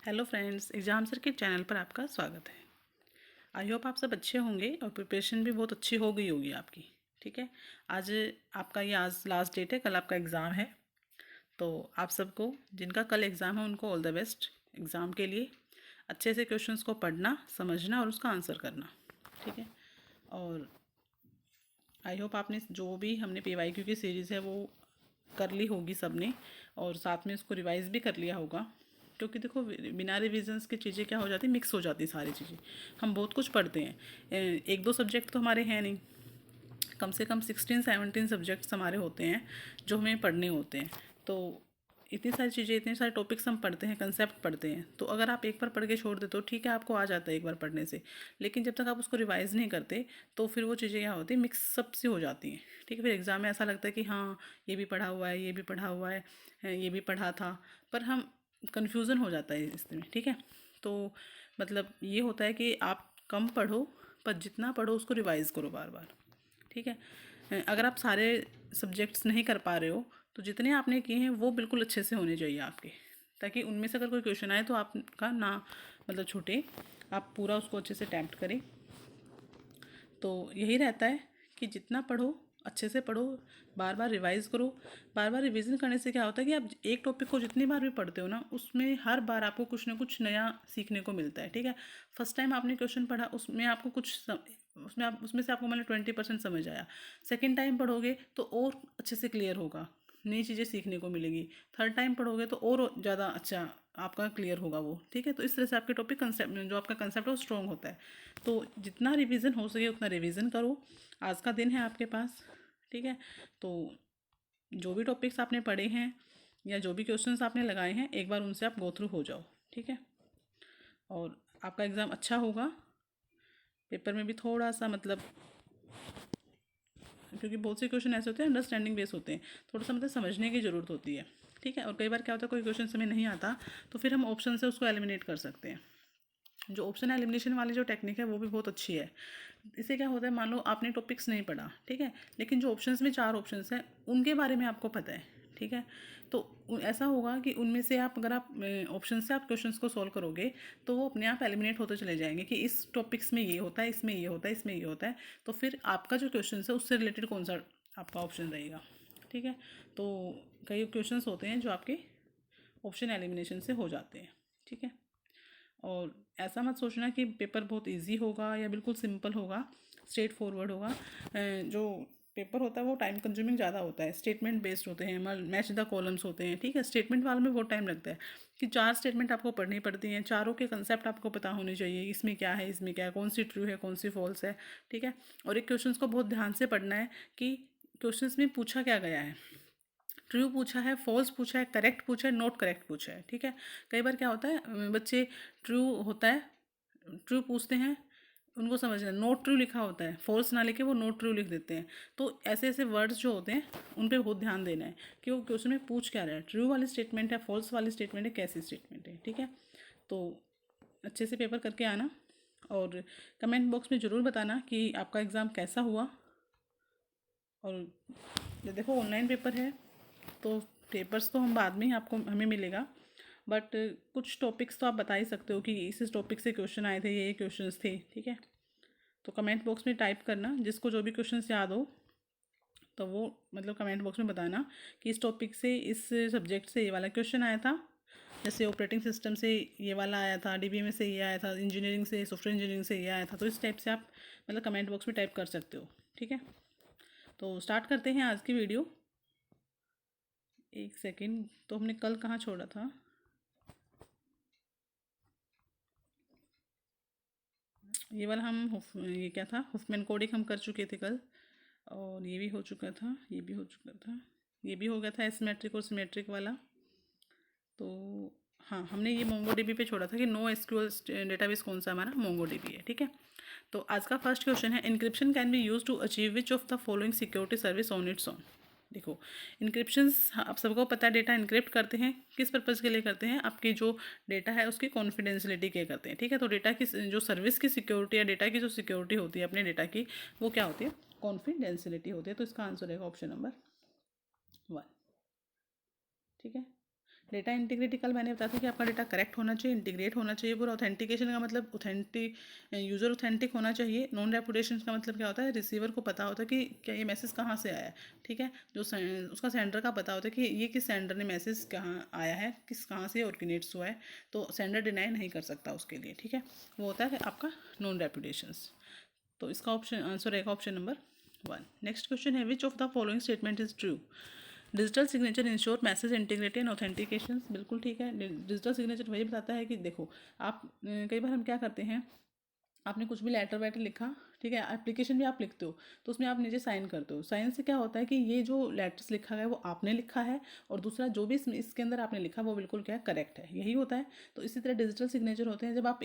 Hello friends, exam circuit channel पर आपका स्वागत है। आई होप आप सब अच्छे होंगे और प्रिपरेशन भी बहुत अच्छी हो गई होगी आपकी। ठीक है, आज आज लास्ट डेट है, कल आपका एग्ज़ाम है। तो आप सबको जिनका कल एग्ज़ाम है उनको ऑल द बेस्ट एग्ज़ाम के लिए। अच्छे से क्वेश्चंस को पढ़ना, समझना और उसका आंसर करना। ठीक है, और आई होप आपने जो भी हमने PYQ की सीरीज़ है वो कर ली होगी सबने, और साथ में उसको रिवाइज़ भी कर लिया होगा। क्योंकि देखो, बिना रिविजन्स की चीज़ें क्या हो जाती, मिक्स हो जाती सारी चीज़ें। हम बहुत कुछ पढ़ते हैं, एक दो सब्जेक्ट तो हमारे हैं नहीं, कम से कम 16-17 सब्जेक्ट्स हमारे होते हैं जो हमें पढ़ने होते हैं। तो इतनी सारी चीज़ें, इतने सारे टॉपिक्स हम पढ़ते हैं, कंसेप्ट पढ़ते हैं। तो अगर आप एक बार पढ़ के छोड़ देते हो, ठीक है आपको आ जाता है एक बार पढ़ने से, लेकिन जब तक आप उसको रिवाइज़ नहीं करते तो फिर वो चीज़ें क्या होती हैं, मिक्सअप सी हो जाती हैं। ठीक है, फिर एग्ज़ाम में ऐसा लगता है कि हाँ ये भी पढ़ा हुआ है, ये भी पढ़ा हुआ है, ये भी पढ़ा था, पर हम कन्फ्यूज़न हो जाता है इसमें। ठीक है, तो मतलब ये होता है कि आप कम पढ़ो, पर जितना पढ़ो उसको रिवाइज़ करो बार बार। ठीक है, अगर आप सारे सब्जेक्ट्स नहीं कर पा रहे हो तो जितने आपने किए हैं वो बिल्कुल अच्छे से होने चाहिए आपके, ताकि उनमें से अगर कोई क्वेश्चन आए तो आपका ना मतलब छूटे, आप पूरा उसको अच्छे से अटैम्प्ट करें। तो यही रहता है कि जितना पढ़ो अच्छे से पढ़ो, बार बार रिवाइज़ करो। बार बार रिवीजन करने से क्या होता है कि आप एक टॉपिक को जितनी बार भी पढ़ते हो ना, उसमें हर बार आपको कुछ ना कुछ नया सीखने को मिलता है। ठीक है, फर्स्ट टाइम आपने क्वेश्चन पढ़ा, उसमें आपको उसमें से आपको मतलब 20% समझ आया। सेकेंड टाइम पढ़ोगे तो और अच्छे से क्लियर होगा, नई चीज़ें सीखने को मिलेगी। थर्ड टाइम पढ़ोगे तो और ज़्यादा अच्छा आपका क्लियर होगा वो। ठीक है, तो इस तरह से आपके टॉपिक कंसेप्ट, जो आपका कंसेप्ट है वो स्ट्रॉन्ग होता है। तो जितना रिवीजन हो सके उतना रिवीजन करो। आज का दिन है आपके पास। ठीक है, तो जो भी टॉपिक्स आपने पढ़े हैं या जो भी क्वेश्चंस आपने लगाए हैं, एक बार उनसे आप गो थ्रू हो जाओ। ठीक है, और आपका एग्ज़ाम अच्छा होगा। पेपर में भी थोड़ा सा मतलब, क्योंकि बहुत से क्वेश्चन ऐसे होते हैं अंडरस्टैंडिंग बेस होते हैं, थोड़ा सा मतलब समझने की ज़रूरत होती है। ठीक है, और कई बार क्या होता है कोई क्वेश्चन हमें नहीं आता तो फिर हम ऑप्शन से उसको एलिमिनेट कर सकते हैं। जो ऑप्शन एलिमिनेशन वाली जो टेक्निक है वो भी बहुत अच्छी है। इससे क्या होता है, मान लो आपने टॉपिक्स नहीं पढ़ा, ठीक है, लेकिन जो ऑप्शंस में 4 ऑप्शंस हैं उनके बारे में आपको पता है। ठीक है, तो ऐसा होगा कि उनमें से आप, अगर आप ऑप्शन से आप क्वेश्चंस को सॉल्व करोगे तो वो अपने आप एलिमिनेट होते चले जाएंगे कि इस टॉपिक्स में ये होता है, इसमें ये होता है, इसमें ये होता है। तो फिर आपका जो क्वेश्चन है उससे रिलेटेड कौन सा आपका ऑप्शन रहेगा। ठीक है, तो कई क्वेश्चंस होते हैं जो आपके ऑप्शन एलिमिनेशन से हो जाते हैं। ठीक है, और ऐसा मत सोचना कि पेपर बहुत इजी होगा या बिल्कुल सिंपल होगा, स्ट्रेट फॉरवर्ड होगा। जो पेपर होता है वो टाइम कंज्यूमिंग ज़्यादा होता है, स्टेटमेंट बेस्ड होते हैं, मैच द कॉलम्स होते हैं। ठीक है, स्टेटमेंट वाले में बहुत टाइम लगता है कि 4 स्टेटमेंट आपको पढ़नी पड़ती हैं, चारों के कंसेप्ट आपको पता होने चाहिए, इसमें क्या है, इसमें क्या है, कौन सी ट्रू है, कौन सी फॉल्स है। ठीक है, और एक क्वेश्चन को बहुत ध्यान से पढ़ना है कि क्वेश्चन में पूछा क्या गया है, ट्रू पूछा है, फॉल्स पूछा है, करेक्ट पूछा है, नॉट करेक्ट पूछा है। ठीक है, कई बार क्या होता है बच्चे ट्रू होता है, ट्रू पूछते हैं, उनको समझना नोट ट्रू लिखा होता है, फॉल्स ना लिखे वो नोट ट्रू लिख देते हैं। तो ऐसे ऐसे वर्ड्स जो होते हैं उन पे बहुत ध्यान देना है कि वो क्वेश्चन में पूछ क्या रहा है, ट्रू वाली स्टेटमेंट है, फॉल्स वाली स्टेटमेंट है, कैसी स्टेटमेंट है। ठीक है, तो अच्छे से पेपर करके आना, और कमेंट बॉक्स में ज़रूर बताना कि आपका एग्ज़ाम कैसा हुआ। और ये देखो, ऑनलाइन पेपर है तो पेपर्स तो हम बाद में ही आपको हमें मिलेगा, बट कुछ टॉपिक्स तो आप बता ही सकते हो कि इस टॉपिक से क्वेश्चन आए थे, ये क्वेश्चंस थे। ठीक है, तो कमेंट बॉक्स में टाइप करना, जिसको जो भी क्वेश्चंस याद हो तो वो मतलब कमेंट बॉक्स में बताना कि इस टॉपिक से, इस सब्जेक्ट से ये वाला क्वेश्चन आया था। जैसे ऑपरेटिंग सिस्टम से ये वाला आया था, DBA में से ये आया था, इंजीनियरिंग से, सॉफ्टवेयर इंजीनियरिंग से ये आया था। तो इस टाइप से आप मतलब कमेंट बॉक्स में टाइप कर सकते हो। ठीक है, तो स्टार्ट करते हैं आज की वीडियो। एक सेकेंड, तो हमने कल कहाँ छोड़ा था, ये वाला ये क्या था, हुफमैन कोडिंग हम कर चुके थे कल, और ये भी हो चुका था, ये भी हो चुका था, ये भी हो गया था एसिमेट्रिक और सिमेट्रिक वाला। तो हाँ, हमने ये मोंगोडीबी पे छोड़ा था कि नो एसक्यूएल डेटाबेस कौन सा हमारा मोंगोडीबी है। ठीक है, तो आज का फर्स्ट क्वेश्चन है, encryption can be use to achieve which of the following security service on its on. देखो, इनक्रिप्शंस आप सबको पता है, डेटा इनक्रिप्ट करते हैं, किस पर्पज़ के लिए करते हैं, आपकी जो डेटा है उसकी कॉन्फिडेंशियलिटी के करते हैं। ठीक है, तो डेटा की जो सर्विस की सिक्योरिटी या डेटा की जो सिक्योरिटी होती है अपने डेटा की, वो क्या होती है, कॉन्फिडेंशियलिटी होती है। तो इसका आंसर रहेगा ऑप्शन नंबर 1। ठीक है, डेटा इंटीग्रिटी कल मैंने बताया था कि आपका डेटा करेक्ट होना चाहिए, इंटीग्रेट होना चाहिए पूरा। ऑथेंटिकेशन का मतलब यूज़र ऑथेंटिक होना चाहिए। नॉन रेपुटेशन का मतलब क्या होता है, रिसीवर को पता होता है कि क्या ये मैसेज कहाँ से आया है, ठीक है। उसका सेंडर का पता होता है कि ये किस सेंडर ने मैसेज कहाँ आया है, कहाँ से ऑर्गेनेट्स हुआ है, तो सेंडर डिनाई नहीं कर सकता उसके लिए, ठीक है। वो होता है आपका नॉन रेपुटेशंस। तो इसका ऑप्शन आंसर रहेगा ऑप्शन नंबर 1। नेक्स्ट क्वेश्चन है, which of the following statement is true. Digital signature ensure message integrity and authentication, बिल्कुल ठीक है। डिजिटल सिग्नेचर वही बताता है कि देखो आप कई बार हम क्या करते हैं, आपने कुछ भी लेटर वेटर लिखा, ठीक है, एप्लीकेशन भी आप लिखते हो तो उसमें आप नीचे साइन करते हो। साइन से क्या होता है कि ये जो लेटर्स लिखा गया है वो आपने लिखा है, और दूसरा जो भी इसके अंदर आपने लिखा वो बिल्कुल क्या है, करेक्ट है, यही होता है। तो इसी तरह डिजिटल सिग्नेचर होते हैं जब आप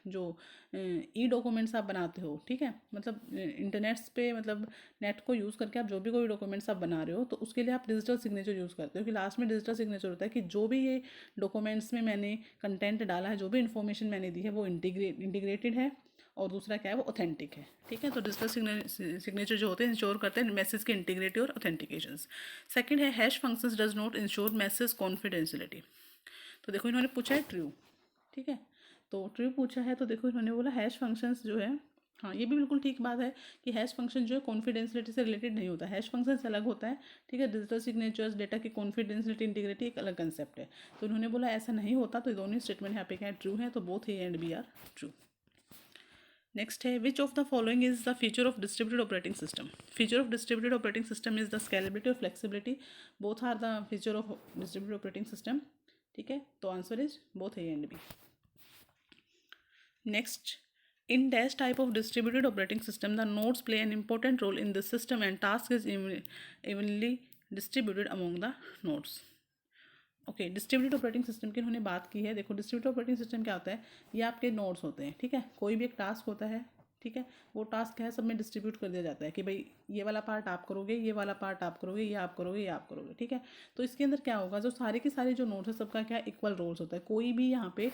जो ई डॉक्यूमेंट्स आप बनाते हो, ठीक है, मतलब इंटरनेट्स पे, मतलब नेट को यूज़ करके आप जो भी कोई डॉक्यूमेंट्स आप बना रहे हो तो उसके लिए आप डिजिटल सिग्नेचर यूज़ करते हो, कि लास्ट में डिजिटल सिग्नेचर होता है कि जो भी ये डॉक्यूमेंट्स में मैंने कंटेंट डाला है, जो भी इन्फॉर्मेशन मैंने दी है वो इंटीग्रेटेड है, और दूसरा क्या है, वो ऑथेंटिक है, ठीक है। तो डिजिटल सिग्नेचर जो होते हैं इंश्योर करते हैं मैसेज की इंटीग्रिटी और ऑथेंटिकेशंस। सेकंड है, hash functions does not ensure message confidentiality. तो देखो इन्होंने पूछा है ट्रू, ठीक है, तो ट्रू पूछा है, तो देखो इन्होंने बोला हैश फंक्शंस जो है, हाँ ये भी बिल्कुल ठीक बात है कि हैश फंक्शन जो है कॉन्फिडेंशियलिटी से रिलेटेड नहीं होता, हैश फंक्शन से अलग होता है, ठीक है। डिजिटल सिग्नेचर्स डेटा की कॉन्फिडेंशियलिटी इंटीग्रिटी एक अलग कंसेप्ट है, तो इन्होंने बोला ऐसा नहीं होता, तो दोनों स्टेटमेंट यहाँ पे क्या है, ट्रू है, तो both A and B are true. Next है, which of the following is the feature of distributed operating system. Feature of distributed operating system is the scalability और flexibility, both are the feature of distributed operating system, ठीक है। तो answer is both A and B. Next, in dash type of distributed operating system the nodes play an important role in the system and task is evenly distributed among the nodes। Okay, distributed operating system की उन्होंने बात की है। देखो distributed operating system क्या होता है, ये आपके नोड्स होते हैं, ठीक है। कोई भी एक टास्क होता है, ठीक है, वो टास्क है सब में डिस्ट्रीब्यूट कर दिया जाता है कि भाई ये वाला पार्ट आप करोगे, ये वाला पार्ट आप करोगे, ये आप करोगे, ये आप करोगे, ठीक है। तो इसके अंदर क्या होगा, जो सारे के सारे जो नोड्स है सबका क्या इक्वल रोल्स होता है, कोई भी यहाँ पे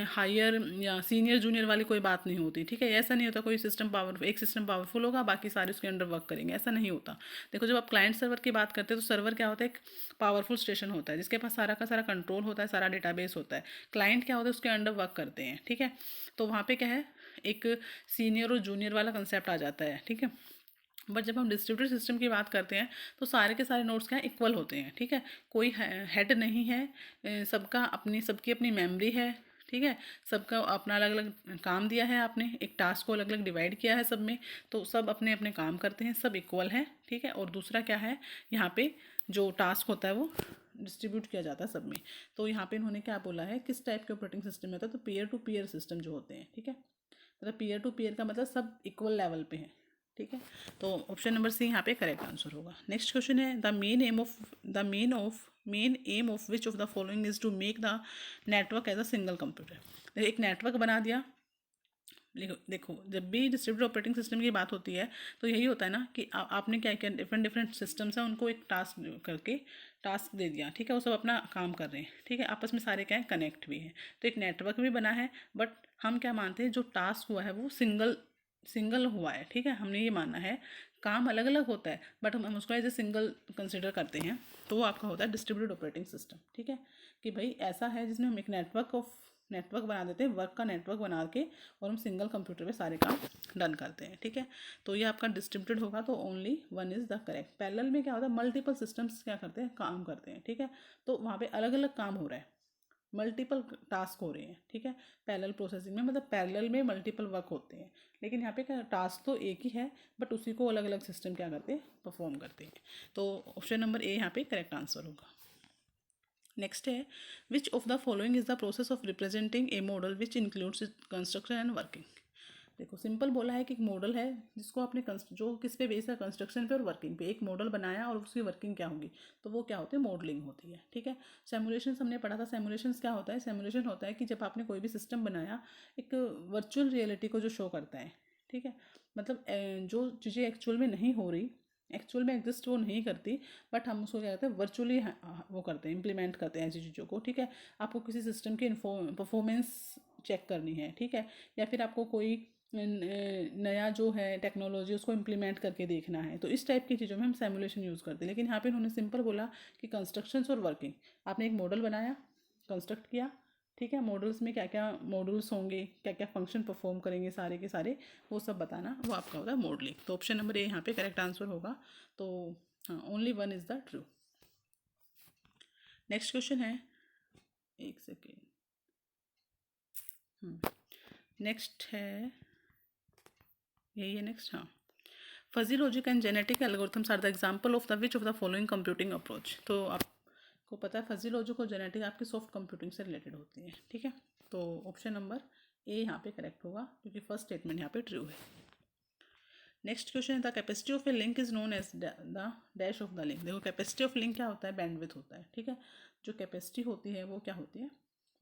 हायर या सीनियर जूनियर वाली कोई बात नहीं होती, ठीक है। ऐसा नहीं होता कोई सिस्टम एक सिस्टम पावरफुल होगा बाकी सारे उसके अंडर वर्क करेंगे, ऐसा नहीं होता। देखो जब आप क्लाइंट सर्वर की बात करते हैं तो सर्वर क्या होता है, एक पावरफुल स्टेशन होता है जिसके पास सारा का सारा कंट्रोल होता है, सारा डेटाबेस होता है। क्लाइंट क्या होता है, उसके अंडर वर्क करते हैं, ठीक है। तो वहाँ पे क्या है, एक सीनियर और जूनियर वाला कंसेप्ट आ जाता है, ठीक है। बट जब हम डिस्ट्रीब्यूटेड सिस्टम की बात करते हैं तो सारे के सारे नोड्स क्या इक्वल होते हैं, ठीक है। कोई हेड नहीं है, सबकी अपनी मेमोरी है, ठीक है। सबका अपना अलग अलग काम दिया है आपने, एक टास्क को अलग अलग डिवाइड किया है सब में, तो सब अपने अपने काम करते हैं, सब इक्वल है, ठीक है। और दूसरा क्या है, यहाँ पे जो टास्क होता है वो डिस्ट्रीब्यूट किया जाता है सब में। तो यहाँ पे इन्होंने क्या बोला है, किस टाइप के ऑपरेटिंग सिस्टम होता है, तो पीयर टू पीयर सिस्टम जो होते हैं, ठीक है। मतलब पीयर टू पीयर का मतलब सब इक्वल लेवल पे हैं, ठीक है। तो ऑप्शन नंबर सी यहाँ पे करेक्ट आंसर होगा। नेक्स्ट क्वेश्चन है, main aim of which of the following is to make the network as a single computer. एक नेटवर्क बना दिया। देखो जब भी डिस्ट्रीब्यूटेड ऑपरेटिंग सिस्टम की बात होती है तो यही होता है ना कि आपने क्या किया, डिफरेंट डिफरेंट सिस्टम्स हैं उनको एक टास्क करके टास्क दे दिया, ठीक है। वो सब अपना काम कर रहे हैं, ठीक है, आपस में सारे क्या है, कनेक्ट भी हैं। तो एक नेटवर्क भी बना है, बट हम क्या मानते हैं, जो टास्क हुआ है वो सिंगल हुआ है, ठीक है। हमने ये मानना है, काम अलग अलग होता है बट हम उसको एज ए सिंगल कंसिडर करते हैं, तो वो आपका होता है डिस्ट्रीब्यूटेड ऑपरेटिंग सिस्टम, ठीक है। कि भाई ऐसा है जिसमें हम एक नेटवर्क बना देते हैं, वर्क का नेटवर्क बना के, और हम सिंगल कंप्यूटर पे सारे काम डन करते हैं, ठीक है। तो ये आपका डिस्ट्रीब्यूटेड होगा, तो only one is the correct. Parallel में क्या होता है, मल्टीपल सिस्टम्स क्या करते हैं, काम करते हैं, ठीक है। तो वहाँ पे अलग अलग काम हो रहा है, मल्टीपल टास्क हो रहे हैं, ठीक है। पैरेलल प्रोसेसिंग में मतलब पैरेलल में मल्टीपल वर्क होते हैं, लेकिन यहाँ पे क्या टास्क तो एक ही है बट उसी को अलग अलग सिस्टम क्या करते हैं, परफॉर्म करते हैं। तो ऑप्शन नंबर ए यहाँ पे करेक्ट आंसर होगा। नेक्स्ट है, which of the following is the process of representing A model which includes construction and working. देखो सिंपल बोला है कि एक मॉडल है जिसको आपने जो किस पे बेस है, कंस्ट्रक्शन पे और वर्किंग पे। एक मॉडल बनाया और उसकी वर्किंग क्या होगी, तो वो क्या होती है, मॉडलिंग होती है, ठीक है। सिमुलेशन हमने पढ़ा था, सिमुलेशन क्या होता है, सिमुलेशन होता है कि जब आपने कोई भी सिस्टम बनाया, एक वर्चुअल रियलिटी को जो शो करता है, ठीक है। मतलब जो चीज़ें एक्चुअल में नहीं हो रही, एक्चुअल में एग्जिस्ट वो नहीं करती, बट हम उसको क्या करते हैं, वर्चुअली वो करते हैं, इम्प्लीमेंट करते हैं ऐसी चीज़ों को, ठीक है। आपको किसी सिस्टम की परफॉर्मेंस चेक करनी है, ठीक है, या फिर आपको कोई नया जो है टेक्नोलॉजी उसको इम्प्लीमेंट करके देखना है, तो इस टाइप की चीज़ों में हम सिमुलेशन यूज़ करते हैं। लेकिन यहाँ पे उन्होंने सिंपल बोला कि कंस्ट्रक्शंस और वर्किंग, आपने एक मॉडल बनाया, कंस्ट्रक्ट किया, ठीक है, मॉडल्स में क्या क्या मॉडल्स होंगे, क्या क्या फंक्शन परफॉर्म करेंगे, सारे के सारे वो सब बताना, वो आपका होता है मॉडलिंग। तो ऑप्शन नंबर ए यहाँ पे करेक्ट आंसर होगा। तो हाँ, only one is the true. Next question है, एक सेकेंड, नेक्स्ट है, यही है नेक्स्ट, हाँ। Fuzzy logic and genetic algorithms are the example of the which of the following computing approach. तो आपको पता है फजी लॉजिक और जेनेटिक आपकी सॉफ्ट कंप्यूटिंग से रिलेटेड होती है, ठीक है। तो ऑप्शन नंबर ए यहाँ पे करेक्ट होगा, क्योंकि फर्स्ट स्टेटमेंट यहाँ पे ट्रू है। नेक्स्ट क्वेश्चन है, the capacity of a link is known as the dash of the link. देखो कैपेसिटी ऑफ लिंक क्या होता है, बैंडविड्थ होता है, ठीक है। जो कैपेसिटी होती है वो क्या होती है,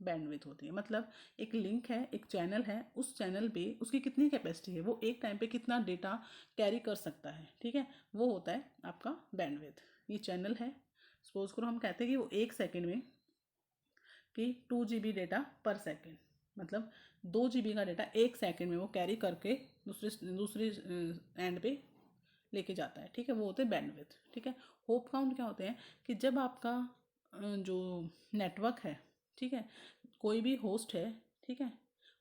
बैंडविड्थ होती है। मतलब एक लिंक है, एक चैनल है, उस चैनल पे उसकी कितनी कैपेसिटी है, वो एक टाइम पे कितना डेटा कैरी कर सकता है, ठीक है, वो होता है आपका बैंडविड्थ। ये चैनल है, सपोज करो हम कहते हैं कि वो एक सेकेंड में कि 2 GB डेटा पर सेकेंड, मतलब 2 GB का डेटा एक सेकेंड में वो कैरी करके दूसरे दूसरे एंड पे लेके जाता है, ठीक है, वो होते हैं बैंडविड्थ, ठीक है। होप काउंट क्या होते हैं कि जब आपका जो नेटवर्क है, ठीक है, कोई भी होस्ट है, ठीक है,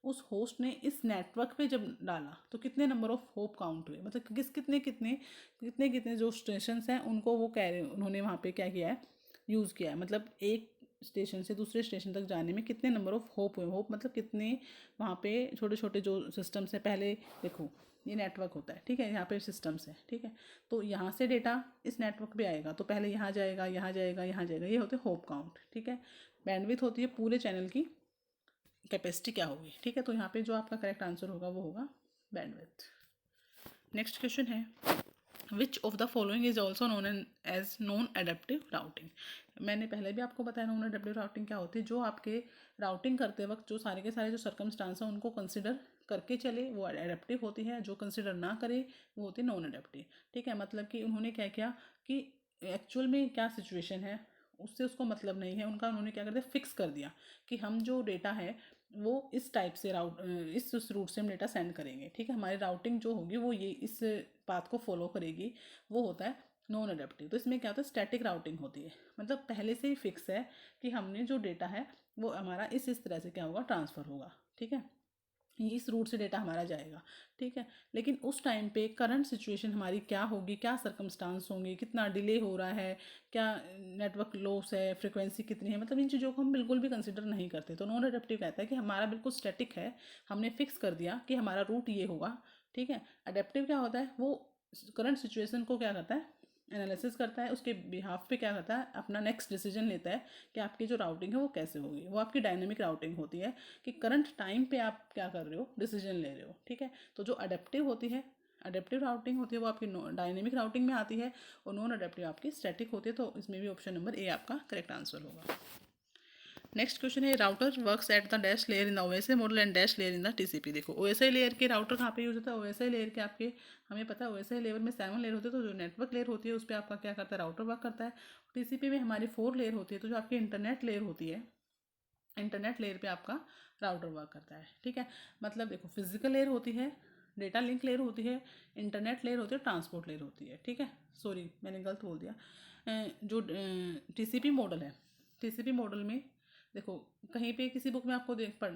उस होस्ट ने इस नेटवर्क पे जब डाला तो कितने नंबर ऑफ होप काउंट हुए, मतलब कितने कितने कितने कितने जो स्टेशंस हैं उनको वो कह रहे, उन्होंने वहाँ पे क्या किया है, यूज़ किया है। मतलब एक स्टेशन से दूसरे स्टेशन तक जाने में कितने नंबर ऑफ होप हुए, होप मतलब कितने वहाँ पे छोटे छोटे जो सिस्टम्स हैं। पहले देखो ये नेटवर्क होता है, ठीक है, यहाँ पे सिस्टम्स है, ठीक है, तो यहाँ से डेटा इस नेटवर्क पे आएगा तो पहले यहाँ जाएगा, यहाँ जाएगा, यहाँ जाएगा, ये होते हैं होप काउंट, ठीक है। बैंडविड्थ होती है पूरे चैनल की कैपेसिटी क्या होगी, ठीक है। तो यहाँ पे जो आपका करेक्ट आंसर होगा वो होगा बैंडविड्थ। नेक्स्ट क्वेश्चन है, which of the following is also known as non adaptive routing. मैंने पहले भी आपको बताया नॉन एडेप्टिव राउटिंग क्या होती है, जो आपके राउटिंग करते वक्त जो सारे के सारे जो सर्कमस्टांस हैं उनको कंसिडर करके चले वो एडेप्टिव होती है, जो कंसिडर ना करे वो होती है नॉन एडेप्टिव, ठीक है। मतलब कि उन्होंने क्या किया कि एक्चुअल में क्या सिचुएशन है उससे उसको मतलब नहीं है उनका, उन्होंने क्या कर दिया, फिक्स कर दिया कि हम जो डेटा है वो इस टाइप से इस रूट से हम डेटा सेंड करेंगे, ठीक है। हमारी राउटिंग जो होगी वो ये इस पाथ को फॉलो करेगी, वो होता है नॉन एडेप्टिव। तो इसमें क्या होता है, स्टैटिक राउटिंग होती है, मतलब पहले से ही फिक्स है कि हमने जो डेटा है वो हमारा इस तरह से क्या होगा, ट्रांसफ़र होगा, ठीक है, इस रूट से डेटा हमारा जाएगा, ठीक है। लेकिन उस टाइम पे करंट सिचुएशन हमारी क्या होगी, क्या सर्कमस्टांस होंगे, कितना डिले हो रहा है, क्या नेटवर्क लॉस है, फ्रिक्वेंसी कितनी है, मतलब इन चीज़ों को हम बिल्कुल भी कंसिडर नहीं करते। तो नॉन एडेप्टिव कहता है कि हमारा बिल्कुल स्टैटिक है, हमने फिक्स कर दिया कि हमारा रूट ये होगा, ठीक है। अडेप्टिव क्या होता है, वो करंट सिचुएशन को क्या करता है, एनालिसिस करता है, उसके बिहाफ पे क्या करता है, अपना नेक्स्ट डिसीजन लेता है कि आपकी जो राउटिंग है वो कैसे होगी। वो आपकी डायनेमिक राउटिंग होती है कि करंट टाइम पे आप क्या कर रहे हो, डिसीजन ले रहे हो, ठीक है। तो जो अडेप्टिव होती है, अडेप्टिव राउटिंग होती है वो आपकी डायनेमिक राउटिंग में आती है, और नॉन अडेप्टिव आपकी स्टैटिक होती है। तो इसमें भी ऑप्शन नंबर ए आपका करेक्ट आंसर होगा। नेक्स्ट क्वेश्चन है, router works at the dash layer in the OSI model and dash layer in the TCP. देखो ओएसआई लेयर के राउटर कहाँ पे यूज होता है, ओएसआई लेयर के आपके, हमें पता है ओएसआई लेयर में 7 लेयर होते हैं, तो जो नेटवर्क लेयर होती है उस पर आपका क्या करता है, राउटर वर्क करता है। टीसीपी में हमारी 4 लेयर होती है, तो जो आपकी इंटरनेट लेयर होती है, इंटरनेट लेयर पे आपका राउटर वर्क करता है, ठीक है। मतलब देखो फिजिकल लेयर होती है, डेटा लिंक लेयर होती है, इंटरनेट लेयर होती है, ट्रांसपोर्ट लेयर होती है, ठीक है। सॉरी मैंने गलत बोल दिया। जो टीसीपी मॉडल है, टीसीपी मॉडल में देखो कहीं पे किसी बुक में आपको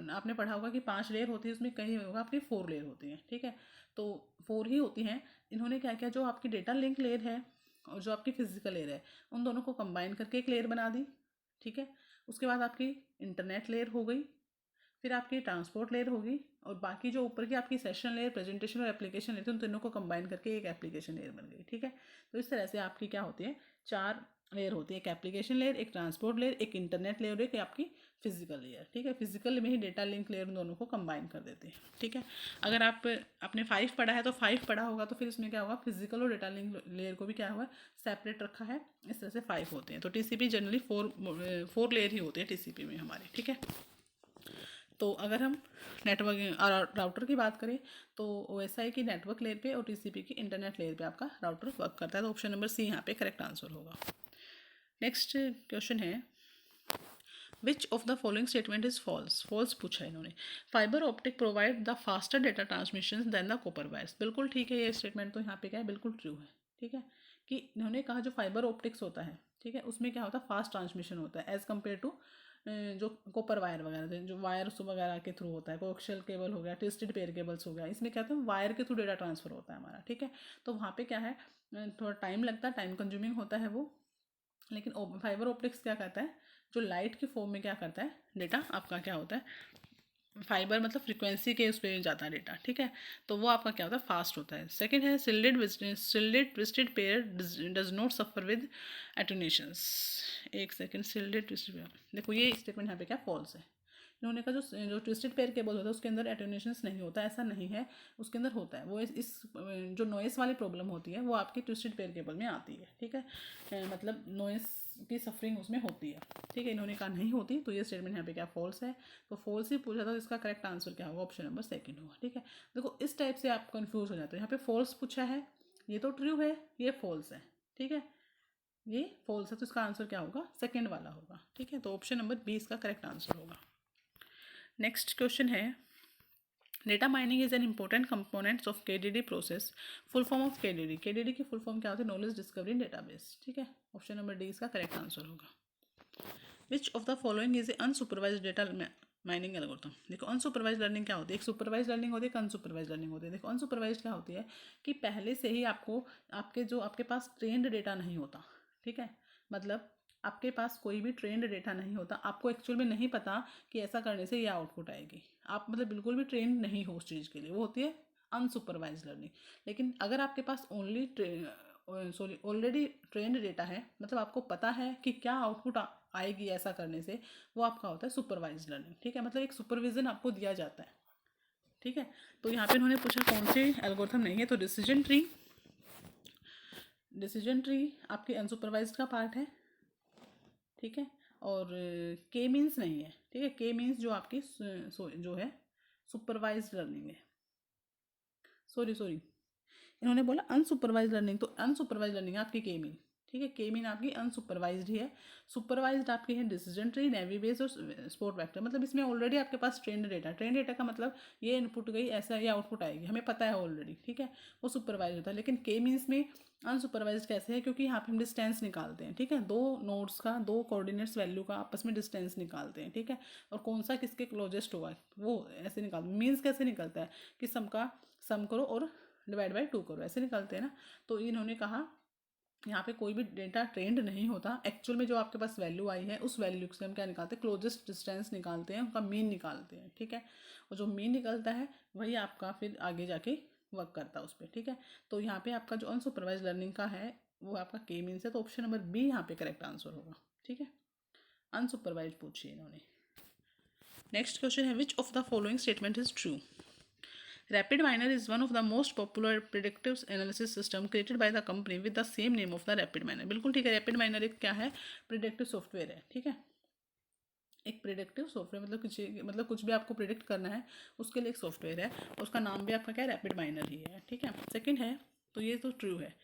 आपने पढ़ा होगा कि 5 लेयर होती है, उसमें कहीं होगा आपकी 4 लेयर होती हैं, ठीक है। तो 4 ही होती हैं। इन्होंने क्या किया, जो आपकी डेटा लिंक लेयर है और जो आपकी फिजिकल लेयर है उन दोनों को कंबाइन करके एक लेयर बना दी, ठीक है। उसके बाद आपकी इंटरनेट लेयर हो गई, फिर आपकी ट्रांसपोर्ट लेयर होगी, और बाकी जो ऊपर की आपकी सेशन लेयर, प्रेजेंटेशन और एप्लीकेशन लेयर थी, उन तीनों को कंबाइन करके एक एप्लीकेशन लेयर बन गई, ठीक है। तो इस तरह से आपकी क्या होती है, 4 लेयर होती है, एक एप्लीकेशन लेयर, एक ट्रांसपोर्ट लेयर, एक इंटरनेट लेयर, एक आपकी फिजिकल लेयर, ठीक है। फिजिकल में ही डेटा लिंक लेयर उन दोनों को कंबाइन कर देते हैं, ठीक है। अगर आपने 5 पढ़ा है तो 5 पढ़ा होगा, तो फिर इसमें क्या होगा, फिजिकल और डेटा लिंक लेयर को भी क्या हुआ, सेपरेट रखा है, इस तरह से 5 होते हैं। तो टीसीपी जनरली 4 लेयर ही होते हैं टीसीपी में हमारे, ठीक है। तो अगर हम नेटवर्क राउटर की बात करें तो ओएसआई की नेटवर्क लेयर पे और टीसीपी की इंटरनेट लेयर पे आपका राउटर वर्क करता है। तो ऑप्शन नंबर सी यहाँ पे करेक्ट आंसर होगा। नेक्स्ट क्वेश्चन है, which of the following statement is false, false पूछा है इन्होंने। Fibre optic provide the faster data transmission than the copper wires, बिल्कुल ठीक है ये स्टेटमेंट, तो यहाँ पे क्या है, बिल्कुल ट्रू है। ठीक है, कि इन्होंने कहा जो फाइबर ऑप्टिक्स होता है, ठीक है, उसमें क्या होता है, फास्ट ट्रांसमिशन होता है एज कम्पेयर टू जो कॉपर वायर वगैरह, जो वायर्स वगैरह के थ्रू होता है, कोएक्सियल केबल हो गया, ट्विस्टेड पेयर केबल्स हो गया, इसमें क्या होता है, वायर के थ्रू डेटा ट्रांसफर होता है हमारा। ठीक है, तो वहाँ पे क्या है, थोड़ा टाइम लगता है, टाइम कंज्यूमिंग होता है वो। लेकिन फाइबर ऑप्टिक्स क्या कहता है, जो लाइट की फॉर्म में क्या करता है, डेटा आपका क्या होता है, फाइबर मतलब फ्रीक्वेंसी के उस पर जाता है डेटा। ठीक है, तो वो आपका क्या होता है, फास्ट होता है। सेकंड है shielded twisted pair does not suffer with attenuations. एक सेकंड, सिल्डेड ट्विस्टेड पेयर, देखो ये स्टेटमेंट यहाँ पे क्या फॉल्स है। इन्होंने कहा जो ट्विस्टेड पेयर केबल होता है उसके अंदर एटोनेशंस नहीं होता, ऐसा नहीं है, उसके अंदर होता है। वो इस जो नॉइस वाली प्रॉब्लम होती है वो आपकी ट्विस्टेड पेयर केबल में आती है। ठीक है, मतलब नॉइस की सफरिंग उसमें होती है। ठीक है, इन्होंने कहा नहीं होती, तो ये स्टेटमेंट यहाँ पे क्या फॉल्स है। तो फॉल्स ही पूछा था, तो इसका करेक्ट आंसर क्या होगा, ऑप्शन नंबर सेकंड होगा। ठीक है, देखो इस टाइप से आप कंफ्यूज हो जाते हो, यहाँ पे फॉल्स पूछा है, ये तो ट्रू है, ये फॉल्स है। ठीक है, ये फॉल्स है, तो इसका आंसर क्या होगा, सेकंड वाला होगा। ठीक है, तो ऑप्शन नंबर बी इसका करेक्ट आंसर होगा। नेक्स्ट क्वेश्चन है, data mining is an important components of KDD process, full form of KDD, KDD की फुल फॉर्म क्या होती है, नॉलेज डिस्कवरी डेटाबेस। ठीक है, ऑप्शन नंबर डी इसका करेक्ट आंसर होगा। Which of the following is a unsupervised data mining algorithm. देखो unsupervised learning क्या होती है, एक सुपरवाइज लर्निंग होती है, एक अनसुपरवाइज लर्निंग होती है। देखो अनसुपरवाइज क्या होती है कि पहले से ही आपको आपके पास ट्रेंड डेटा नहीं होता। ठीक है, मतलब आपके पास कोई भी ट्रेंड डेटा नहीं होता, आपको एक्चुअल में नहीं पता कि ऐसा करने से ये आउटपुट आएगी, आप मतलब बिल्कुल भी ट्रेंड नहीं हो उस चीज़ के लिए, वो होती है अनसुपरवाइज लर्निंग। लेकिन अगर आपके पास ऑलरेडी ट्रेंड डेटा है, मतलब आपको पता है कि क्या आउटपुट आएगी ऐसा करने से, वो आपका होता है सुपरवाइज लर्निंग। ठीक है, मतलब एक सुपरविजन आपको दिया जाता है। ठीक है, तो यहाँ पे उन्होंने पूछा कौन से एल्गोरिथम नहीं है, तो डिसीजन ट्री आपके अनसुपरवाइज का पार्ट है। ठीक है, और के मीन्स नहीं है। ठीक है, के मीन्स जो आपकी जो है सुपरवाइज लर्निंग है। सॉरी, इन्होंने बोला अनसुपरवाइज लर्निंग, तो अनसुपरवाइज लर्निंग आपकी के मीन। ठीक है, के मीन आपकी अनसुपरवाइज्ड ही है। सुपरवाइज्ड आपकी है डिसीजन ट्री, नेवी बेस और स्पोर्ट वेक्टर, मतलब इसमें ऑलरेडी आपके पास ट्रेंड डेटा का मतलब ये इनपुट गई, ऐसा ये आउटपुट आएगी, हमें पता है ऑलरेडी। ठीक है, वो सुपरवाइज होता है। लेकिन के मीन्स में अनसुपरवाइज कैसे है, क्योंकि यहाँ पे हम डिस्टेंस निकालते हैं। ठीक है, दो नोड्स का, दो कोऑर्डिनेट्स वैल्यू का आपस में डिस्टेंस निकालते हैं। ठीक है, और कौन सा किसके क्लोजेस्ट होगा वो ऐसे निकालते हैं। मीन्स कैसे निकलता है कि सम करो और डिवाइड बाई 2 करो, ऐसे निकलते हैं ना। तो इन्होंने कहा यहाँ पे कोई भी डेटा ट्रेंड नहीं होता, एक्चुअल में जो आपके पास वैल्यू आई है उस वैल्यू से हम क्या निकालते हैं, क्लोजेस्ट डिस्टेंस निकालते हैं, उनका मीन निकालते हैं। ठीक है, और जो मीन निकलता है वही आपका फिर आगे जाके वर्क करता है उस पर। ठीक है, तो यहाँ पे आपका जो अनसुपरवाइज लर्निंग का है वो आपका के मीन्स है, तो ऑप्शन नंबर बी यहाँ पे करेक्ट आंसर होगा। ठीक है, अनसुपरवाइज पूछिए इन्होंने। नेक्स्ट क्वेश्चन है, which of the following statement is true. Rapid Miner is one of the most popular predictive analysis system created by the company with the same name of the Rapid Miner। बिल्कुल ठीक है, rapid minor एक क्या है, predictive software है। ठीक है, एक प्रिडिक्टिव सॉफ्टवेयर मतलब कुछ भी आपको प्रिडिक्ट करना है उसके लिए एक सॉफ्टवेयर है, और उसका नाम भी आपका क्या है, रैपिड माइनर ही है। ठीक है, सेकंड है, तो ये तो ट्रू है।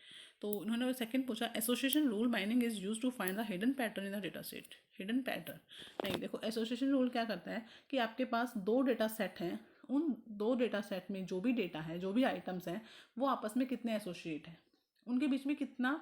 तो उन्होंने सेकंड पूछा, association rule mining is use to find the hidden pattern in the data set. Hidden pattern नहीं, देखो एसोसिएशन रूल क्या करता है कि आपके पास दो डेटा सेट हैं, उन दो डेटा सेट में जो भी डेटा है, जो भी आइटम्स हैं, वो आपस में कितने एसोसिएट हैं, उनके बीच में कितना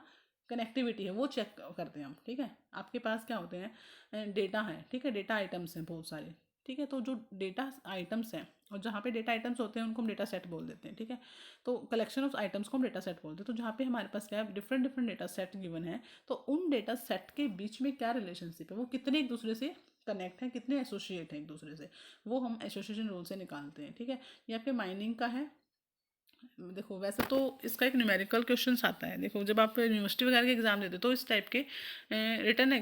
कनेक्टिविटी है, वो चेक करते हैं हम। ठीक है, आपके पास क्या होते हैं, डेटा है। ठीक है, डेटा आइटम्स हैं बहुत सारे। ठीक है, तो जो डेटा आइटम्स हैं, और जहाँ पे डेटा आइटम्स होते हैं उनको हम डेटा सेट बोल देते हैं। ठीक है, तो कलेक्शन ऑफ आइटम्स को हम डेटा सेट बोलते हैं। तो जहाँ पे हमारे पास क्या है, different different data set given है, तो उन डेटा सेट के बीच में क्या रिलेशनशिप है, वो कितने एक दूसरे से कनेक्ट हैं, कितने एसोसिएट हैं एक दूसरे से, वो हम एसोसिएशन रूल से निकालते हैं। ठीक है, ये आपके माइनिंग का है। देखो वैसे तो इसका एक न्यूमेरिकल क्वेश्चन आता है। देखो जब आप यूनिवर्सिटी वगैरह के एग्जाम देते हो तो इस टाइप के रिटर्न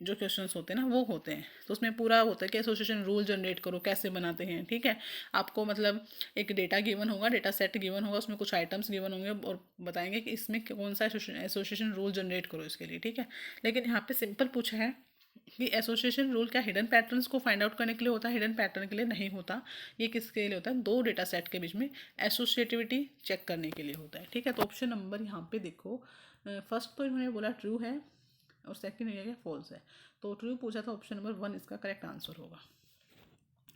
जो क्वेश्चंस होते हैं ना वो होते हैं, तो उसमें पूरा होता है कि एसोसिएशन रूल जनरेट करो, कैसे बनाते हैं। ठीक है, आपको मतलब एक डेटा गिवन होगा, डेटा सेट गिवन होगा, उसमें कुछ आइटम्स गिवन होंगे और बताएंगे कि इसमें कौन सा एसोसिएशन रूल जनरेट करो इसके लिए। ठीक है, लेकिन यहाँ पे सिंपल पूछा है कि एसोसिएशन रूल क्या हिडन पैटर्न्स को फाइंड आउट करने के लिए होता है, हिडन पैटर्न के लिए नहीं होता। ये किसके लिए होता है, दो डेटा सेट के बीच में एसोसिएटिविटी चेक करने के लिए होता है। ठीक है, तो ऑप्शन नंबर यहाँ पे देखो, फर्स्ट तो इन्होंने बोला ट्रू है, और सेकंड ये क्या फॉल्स है। तो ट्रू पूछा था, ऑप्शन नंबर 1 इसका करेक्ट आंसर होगा।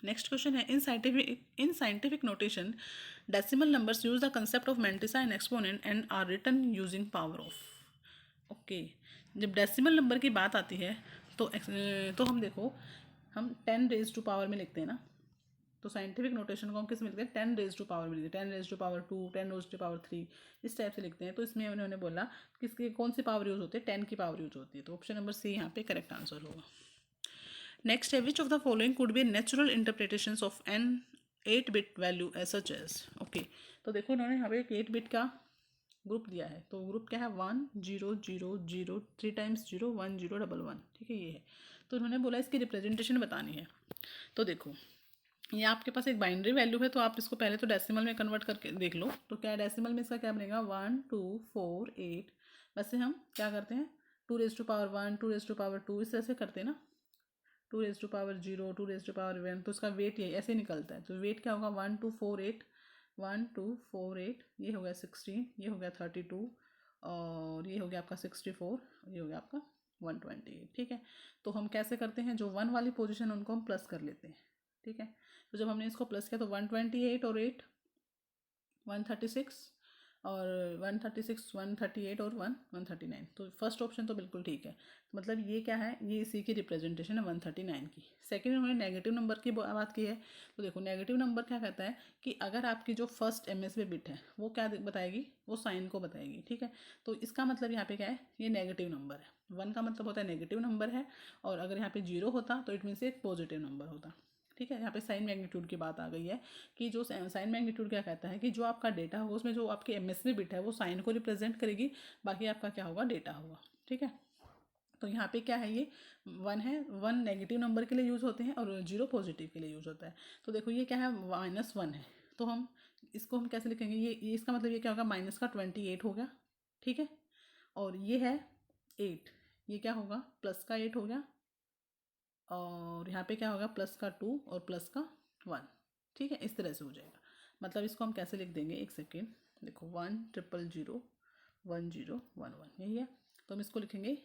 नेक्स्ट क्वेश्चन है, in scientific notation decimal numbers use the concept of mantissa and exponent and are written using power of. Okay, जब डेसिमल नंबर की बात आती है तो हम देखो, हम 10 रेज टू पावर में लिखते हैं ना। तो साइंटिफिक नोटेशन को हम किस में लिखते हैं, 10 रेज टू पावर में लिखते हैं, 10 raise to power 2, 10 raise to power 3, इस टाइप से लिखते हैं। तो इसमें उन्होंने बोला किसकी कौन सी पावर यूज होती है, 10 की पावर यूज होती है। तो ऑप्शन नंबर सी यहाँ पे करेक्ट आंसर होगा। नेक्स्ट है, which of the following could be natural interpretations of an 8 bit value as such as. Okay, तो देखो उन्होंने यहाँ पे एक 8 बिट का ग्रुप दिया है। तो ग्रुप क्या है, 1 0 0 0, 3 टाइम्स 0 1 0 1 1, ठीक है ये है। तो उन्होंने बोला इसकी रिप्रेजेंटेशन बतानी है। तो देखो ये आपके पास एक बाइनरी वैल्यू है, तो आप इसको पहले तो डेसिमल में कन्वर्ट करके देख लो। तो क्या डेसिमल में इसका क्या बनेगा, 1 2 4 8। वैसे हम क्या करते हैं, 2 raise to power 1, 2 raise to power 2, इस तरह से करते हैं ना। 2 raise to power 0, 2 raise to power 1, तो इसका वेट ये ऐसे निकलता है। तो वेट क्या होगा, 1 2 4 8, 1 2 4 8, ये हो गया 16, ये हो गया 32, और ये हो गया आपका 64, ये हो गया आपका 128, ठीक है। तो हम कैसे करते हैं, जो 1 वाली पोजीशन उनको हम प्लस कर लेते हैं, ठीक है। तो जब हमने इसको प्लस किया तो 128 और 8 136, और 136 138 और 139। तो फर्स्ट ऑप्शन तो बिल्कुल ठीक है। तो मतलब ये क्या है, ये इसी की रिप्रेजेंटेशन है 139 की। सेकंड उन्होंने नेगेटिव नंबर की बात की है। तो देखो नेगेटिव नंबर क्या कहता है कि अगर आपकी जो फर्स्ट एमएसबी बिट है वो क्या बताएगी, वो साइन को बताएगी, ठीक है। तो इसका मतलब यहाँ पे क्या है, ये नेगेटिव नंबर है। 1 का मतलब होता है नेगेटिव नंबर है, और अगर यहाँ पे 0 होता तो इट मीन्स एक पॉजिटिव नंबर होता, ठीक है। यहाँ पे साइन मैग्नीट्यूड की बात आ गई है कि जो साइन मैग्नीट्यूड क्या कहता है कि जो आपका डेटा होगा उसमें जो आपकी एमएसबी बिट है वो साइन को रिप्रेजेंट करेगी, बाकी आपका क्या होगा, डेटा होगा, ठीक है। तो यहाँ पे क्या है, ये 1 है, 1 नेगेटिव नंबर के लिए यूज़ होते हैं और 0 पॉजिटिव के लिए यूज़ होता है। तो देखो ये क्या है, -1 है। तो हम इसको हम कैसे लिखेंगे, ये इसका मतलब ये क्या होगा, माइनस का 28 हो गया, ठीक है। और ये है 8, ये क्या होगा, प्लस का 8 हो गया, और यहाँ पे क्या होगा, प्लस का 2 और प्लस का 1, ठीक है। इस तरह से हो जाएगा। मतलब इसको हम कैसे लिख देंगे, एक सेकेंड, देखो 1 0 0 1 0 1 1, यही है। तो हम इसको लिखेंगे,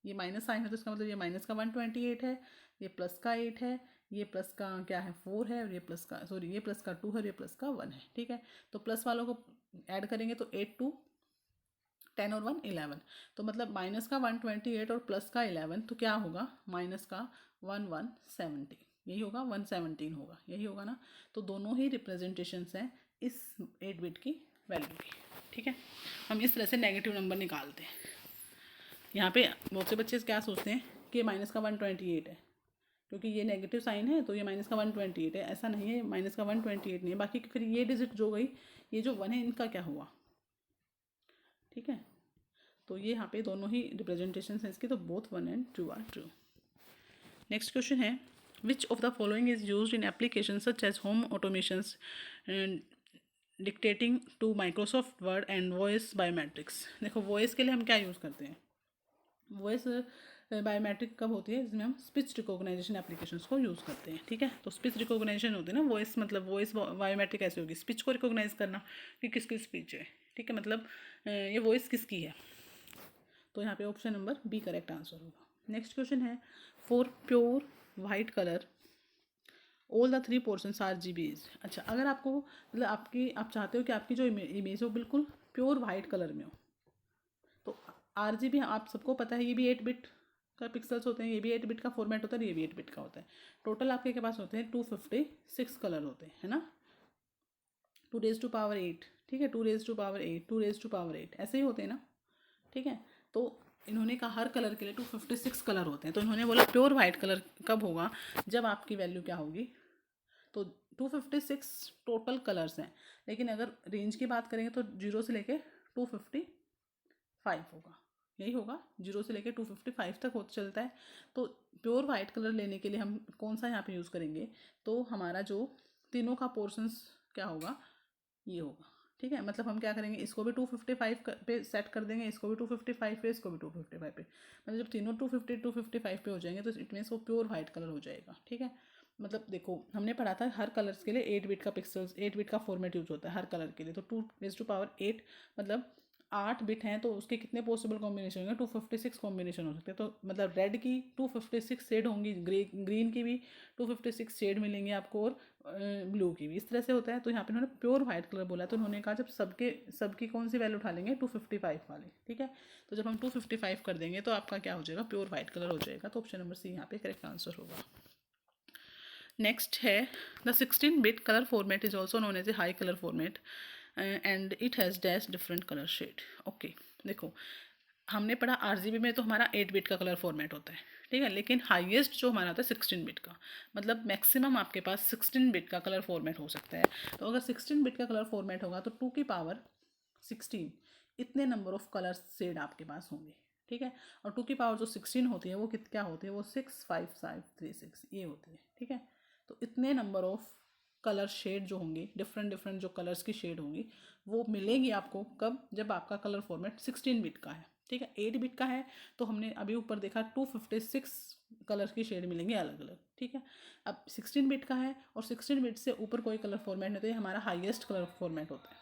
ये माइनस साइन है तो इसका मतलब ये माइनस का 128 है, ये प्लस का 8 है, ये प्लस का क्या है 4 है, और ये प्लस का ये प्लस का 2 है और ये प्लस का 1 है, ठीक है। तो प्लस वालों को ऐड करेंगे तो 8 2 10 और 1 11। तो मतलब माइनस का 128 और प्लस का 11, तो क्या होगा, माइनस का 117, यही होगा, 117 होगा, यही होगा ना। तो दोनों ही रिप्रेजेंटेशंस हैं इस 8 बिट की वैल्यू की, ठीक है। हम इस तरह से नेगेटिव नंबर निकालते हैं। यहाँ पे बहुत से बच्चे क्या सोचते हैं कि माइनस का 128 है, क्योंकि ये नेगेटिव साइन है तो ये माइनस का 128 है। ऐसा नहीं है, माइनस का 128 नहीं है। बाकी फिर ये डिजिट जो गई, ये जो 1 है, इनका क्या हुआ, ठीक है। तो ये यहाँ पे दोनों ही रिप्रेजेंटेशन है इसकी, तो both 1 and 2 are true. Next question है, which of the following is use in application such as home automations dictating to Microsoft Word and voice biometrics. देखो वॉइस के लिए हम क्या यूज़ करते हैं, वॉइस बायोमेट्रिक कब होती है, जिसमें हम स्पीच रिकॉग्नाइजेशन एप्लीकेशंस को यूज़ करते हैं, ठीक है। तो स्पीच रिकॉग्नाइजेशन होती है ना, वॉइस मतलब वॉइस बायोमेट्रिक ऐसे होगी, स्पीच को रिकॉग्नाइज करना कि किसकी स्पीच है, ठीक है, मतलब ये वॉइस किसकी है। तो यहाँ पे option number B correct answer होगा। नेक्स्ट क्वेश्चन है, for pure white colour all the 3 portions are GBs। अच्छा, अगर आपको मतलब आप चाहते हो कि आपकी जो इमेज हो बिल्कुल प्योर वाइट कलर में हो, तो RGB आप सबको पता है, ये भी 8 बिट का पिक्सल्स होते हैं, ये भी 8 बिट का फॉर्मेट होता है, ये भी 8 बिट का होता है। टोटल आपके पास होते हैं 256 कलर होते हैं, है ना, 2 रेज टू पावर 8, ठीक है, 2 raise to power 8, 2 raise to power 8, ऐसे ही होते हैं ना, ठीक है। तो इन्होंने कहा हर कलर के लिए 256 कलर होते हैं। तो इन्होंने बोला प्योर वाइट कलर कब होगा, जब आपकी वैल्यू क्या होगी, तो 256 टोटल कलर्स हैं, लेकिन अगर रेंज की बात करेंगे तो 0 से लेके 255 होगा, यही होगा, 0 से लेके 255 तक हो चलता है। तो प्योर वाइट कलर लेने के लिए हम कौन सा यहाँ पे यूज़ करेंगे, तो हमारा जो तीनों का पोर्शंस क्या होगा, ये होगा, ठीक है। मतलब हम क्या करेंगे, इसको भी 255 पे सेट कर देंगे, इसको भी 255 पे, इसको भी 255 पे। मतलब जब तीनों 255 पे हो जाएंगे तो इट मीन्स वो प्योर वाइट कलर हो जाएगा, ठीक है। मतलब देखो हमने पढ़ा था हर कलर्स के लिए 8 बिट का पिक्सल्स, 8 बिट का फॉर्मेट यूज होता है हर कलर के लिए। तो 2 रेज टू पावर 8 मतलब 8 बिट हैं तो उसके कितने पॉसिबल कॉम्बिनेशन होंगे, 256 कॉम्बिनेशन हो सकते हैं। तो मतलब रेड की 256 शेड होंगी, ग्रीन की भी 256 शेड मिलेंगे आपको, और ब्लू की भी इस तरह से होता है। तो यहाँ पे उन्होंने प्योर वाइट कलर बोला, तो उन्होंने कहा जब सबकी कौन सी वैल्यू उठा लेंगे, 255 वाली, ठीक है। तो जब हम 255 कर देंगे तो आपका क्या हो जाएगा, प्योर वाइट कलर हो जाएगा। तो ऑप्शन नंबर सी यहाँ पे करेक्ट आंसर होगा। नेक्स्ट है the 16 bit colour format is also known as a high colour format and it has dash different colour shade. Okay, देखो हमने पढ़ा RGB में तो हमारा 8 बिट का कलर फॉर्मेट होता है, ठीक है, लेकिन हाईएस्ट जो हमारा होता है 16 बिट का, मतलब मैक्सिमम आपके पास 16 बिट का कलर फॉर्मेट हो सकता है। तो अगर 16 बिट का कलर फॉर्मेट होगा तो 2 की पावर 16 इतने नंबर ऑफ कलर शेड आपके पास होंगे, ठीक है। और 2 की पावर जो 16 होती है वो क्या होती है, वो 65536 ये होती है, ठीक है। तो इतने नंबर ऑफ कलर शेड जो होंगे, डिफरेंट डिफरेंट जो कलर्स की शेड होंगी, वो मिलेगी आपको कब, जब आपका कलर फॉर्मेट 16 बिट का है, ठीक है। 8 बिट का है तो हमने अभी ऊपर देखा 256 कलर की शेड मिलेंगे अलग अलग, ठीक है। अब 16 बिट का है और 16 बिट से ऊपर कोई कलर फॉर्मेट नहीं, तो ये हमारा हाईएस्ट कलर फॉर्मेट होता है,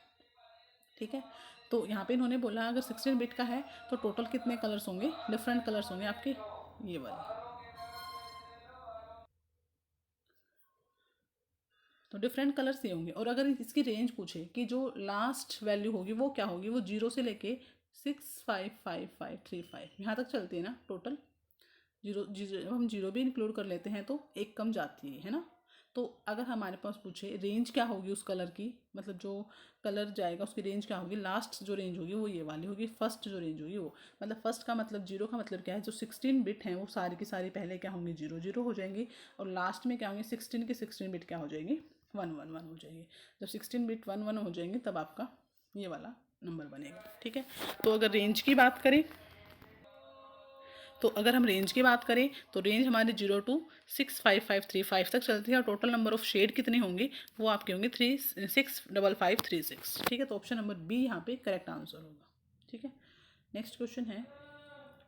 ठीक है। तो यहाँ पे इन्होंने बोला अगर 16 बिट का है तो टोटल कितने कलर्स होंगे, डिफरेंट कलर्स होंगे आपके, ये वाले। तो डिफरेंट कलर्स ये होंगे। और अगर इसकी रेंज पूछे कि जो लास्ट वैल्यू होगी वो क्या होगी, वो 0 से लेके 6555535 यहाँ तक चलती है ना टोटल। जीरो जीरो जब हम जीरो भी इंक्लूड कर लेते हैं तो एक कम जाती है ना। तो अगर हमारे पास पूछे रेंज क्या होगी उस कलर की, मतलब जो कलर जाएगा उसकी रेंज क्या होगी, लास्ट जो रेंज होगी वो ये वाली होगी, फर्स्ट जो रेंज होगी वो, मतलब फर्स्ट का मतलब जीरो का मतलब क्या है, जो 16 बिट हैं वो सारी की सारी पहले क्या होंगी, जीरो जीरो हो जाएंगी, और लास्ट में क्या होंगे, 16 की 16 बिट क्या हो जाएगी, 111 हो जाएगी। जब 16 बिट 1 1 हो जाएंगे तब आपका ये वाला नंबर बनेगा, ठीक है। तो अगर रेंज की बात करें, तो अगर हम रेंज की बात करें तो रेंज हमारी 0 to 65535 तक चलती है, और टोटल नंबर ऑफ शेड कितने होंगे, वो आपके होंगे 65536, ठीक है। तो ऑप्शन नंबर बी यहाँ पे करेक्ट आंसर होगा, ठीक है। नेक्स्ट क्वेश्चन है,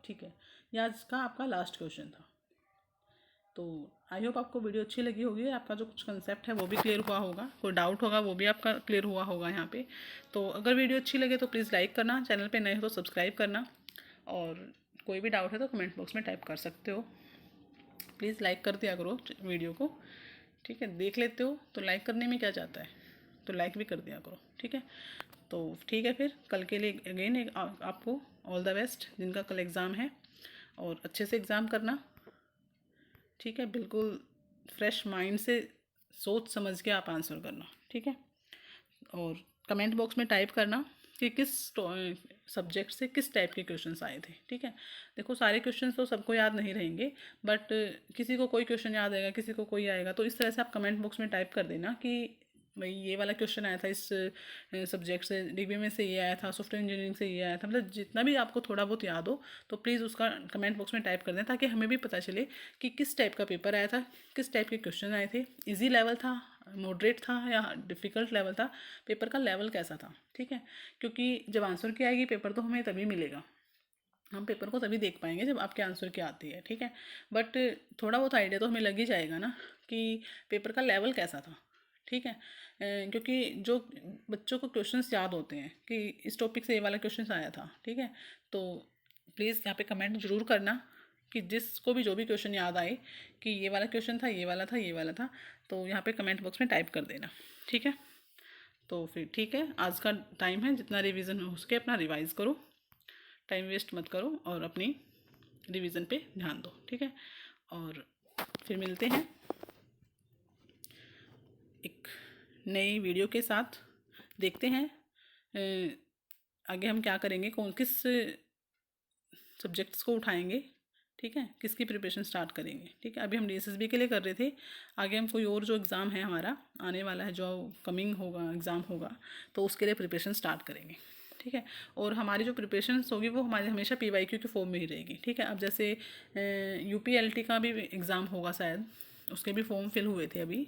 ठीक है, ये आज का आपका लास्ट क्वेश्चन था। तो आई होप आपको वीडियो अच्छी लगी होगी, आपका जो कुछ कंसेप्ट है वो भी क्लियर हुआ होगा, कोई डाउट होगा वो भी आपका क्लियर हुआ होगा यहाँ पे। तो अगर वीडियो अच्छी लगे तो प्लीज़ लाइक करना, चैनल पे नए हो तो सब्सक्राइब करना, और कोई भी डाउट है तो कमेंट बॉक्स में टाइप कर सकते हो। प्लीज़ लाइक कर दिया करो वीडियो को, ठीक है। देख लेते हो तो लाइक करने में क्या जाता है, तो लाइक भी कर दिया करो, ठीक है। तो ठीक है, फिर कल के लिए अगेन एक आपको ऑल द बेस्ट, जिनका कल एग्ज़ाम है, और अच्छे से एग्ज़ाम करना, ठीक है। बिल्कुल फ्रेश माइंड से सोच समझ के आप आंसर करना, ठीक है। और कमेंट बॉक्स में टाइप करना कि किस सब्जेक्ट से किस टाइप के क्वेश्चंस आए थे, ठीक है। देखो सारे क्वेश्चंस तो सबको याद नहीं रहेंगे, बट किसी को कोई क्वेश्चन याद आएगा, किसी को कोई आएगा, तो इस तरह से आप कमेंट बॉक्स में टाइप कर देना कि भाई ये वाला क्वेश्चन आया था इस सब्जेक्ट से, डिग्री में से ये आया था, सॉफ्टवेयर इंजीनियरिंग से ये आया था, मतलब जितना भी आपको थोड़ा बहुत याद हो तो प्लीज़ उसका कमेंट बॉक्स में टाइप कर दें, ताकि हमें भी पता चले कि किस टाइप का पेपर आया था, किस टाइप के क्वेश्चन आए थे, ईजी लेवल था, मॉडरेट था, या डिफ़िकल्ट लेवल था, पेपर का लेवल कैसा था, ठीक है। क्योंकि जब आंसर की आएगी पेपर तो हमें तभी मिलेगा, हम पेपर को तभी देख पाएंगे जब आपके आंसर की आती है, ठीक है। बट थोड़ा बहुत आइडिया तो हमें लग ही जाएगा ना कि पेपर का लेवल कैसा था, ठीक है। क्योंकि जो बच्चों को क्वेश्चंस याद होते हैं कि इस टॉपिक से ये वाला क्वेश्चन आया था, ठीक है। तो प्लीज़ यहाँ पे कमेंट ज़रूर करना कि जिसको भी जो भी क्वेश्चन याद आए कि ये वाला क्वेश्चन था, ये वाला था, ये वाला था, तो यहाँ पे कमेंट बॉक्स में टाइप कर देना, ठीक है। तो फिर ठीक है, आज का टाइम है, जितना रिवीजन हो सके अपना रिवाइज़ करो, टाइम वेस्ट मत करो, और अपनी रिवीजन पे ध्यान दो, ठीक है। और फिर मिलते हैं एक नई वीडियो के साथ, देखते हैं आगे हम क्या करेंगे, कौन किस सब्जेक्ट्स को उठाएंगे, ठीक है, किसकी प्रिपरेशन स्टार्ट करेंगे, ठीक है। अभी हम DSSB के लिए कर रहे थे, आगे हम कोई और जो एग्ज़ाम है हमारा आने वाला है, जो कमिंग होगा एग्ज़ाम होगा, तो उसके लिए प्रिपरेशन स्टार्ट करेंगे, ठीक है। और हमारी जो प्रिपरेशन होगी वो हमारी हमेशा PYQ के फॉर्म में ही रहेगी, ठीक है। अब जैसे UPLT का भी एग्ज़ाम होगा शायद, उसके भी फॉर्म फिल हुए थे अभी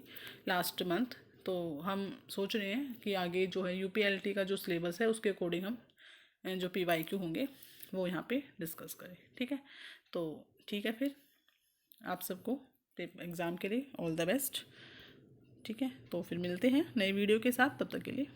लास्ट मंथ, तो हम सोच रहे हैं कि आगे जो है UPLT का जो सिलेबस है उसके अकॉर्डिंग हम जो PYQ होंगे वो यहाँ पे डिस्कस करें, ठीक है। तो ठीक है, फिर आप सबको एग्ज़ाम के लिए ऑल द बेस्ट, ठीक है। तो फिर मिलते हैं नई वीडियो के साथ, तब तक के लिए